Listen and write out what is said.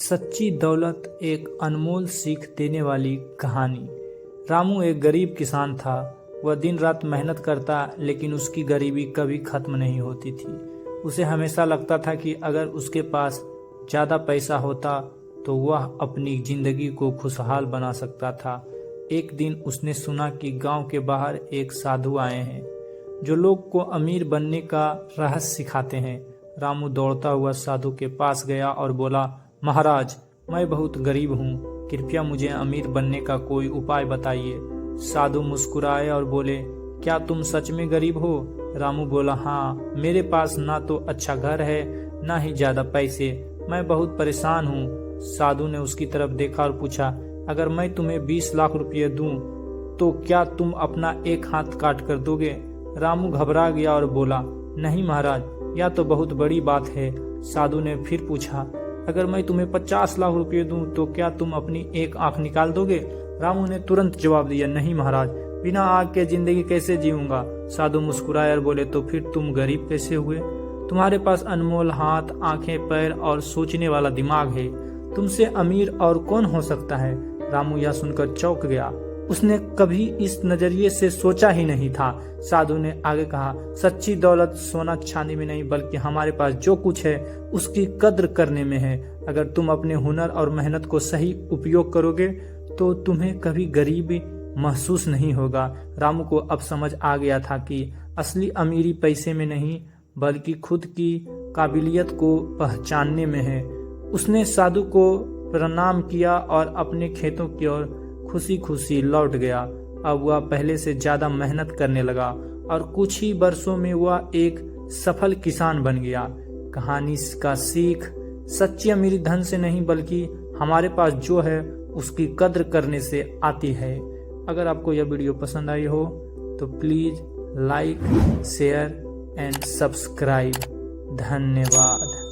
सच्ची दौलत एक अनमोल सीख देने वाली कहानी। रामू एक गरीब किसान था। वह दिन रात मेहनत करता, लेकिन उसकी गरीबी कभी खत्म नहीं होती थी। उसे हमेशा लगता था कि अगर उसके पास ज़्यादा पैसा होता तो वह अपनी ज़िंदगी को खुशहाल बना सकता था। एक दिन उसने सुना कि गांव के बाहर एक साधु आए हैं जो लोग को अमीर बनने का रहस्य सिखाते हैं। रामू दौड़ता हुआ साधु के पास गया और बोला, महाराज, मैं बहुत गरीब हूँ, कृपया मुझे अमीर बनने का कोई उपाय बताइए। साधु मुस्कुराए और बोले, क्या तुम सच में गरीब हो? रामू बोला, हाँ, मेरे पास ना तो अच्छा घर है, ना ही ज्यादा पैसे, मैं बहुत परेशान हूँ। साधु ने उसकी तरफ देखा और पूछा, अगर मैं तुम्हें 20 लाख रुपये दूं तो क्या तुम अपना एक हाथ काट कर दोगे? रामू घबरा गया और बोला, नहीं महाराज, यह तो बहुत बड़ी बात है। साधु ने फिर पूछा, अगर मैं तुम्हें 50 लाख रुपये दूं तो क्या तुम अपनी एक आंख निकाल दोगे? रामू ने तुरंत जवाब दिया, नहीं महाराज, बिना आंख के जिंदगी कैसे जीऊंगा? साधु मुस्कुराए और बोले, तो फिर तुम गरीब कैसे हुए? तुम्हारे पास अनमोल हाथ, आंखें, पैर और सोचने वाला दिमाग है, तुमसे अमीर और कौन हो सकता है? रामू यह सुनकर चौंक गया। उसने कभी इस नजरिए से सोचा ही नहीं था। साधु ने आगे कहा, सच्ची दौलत सोना चांदी में नहीं, बल्कि हमारे पास जो कुछ है उसकी कद्र करने में है। अगर तुम अपने हुनर और मेहनत को सही उपयोग करोगे तो तुम्हें कभी गरीबी महसूस नहीं होगा। रामू को अब समझ आ गया था कि असली अमीरी पैसे में नहीं, बल्कि खुद की काबिलियत को पहचानने में है। उसने साधु को प्रणाम किया और अपने खेतों की ओर खुशी खुशी लौट गया। अब वह पहले से ज्यादा मेहनत करने लगा और कुछ ही वर्षों में वह एक सफल किसान बन गया। कहानी का सीख, सच्ची अमीरी धन से नहीं, बल्कि हमारे पास जो है उसकी कद्र करने से आती है। अगर आपको यह वीडियो पसंद आई हो तो please like, share and subscribe. धन्यवाद।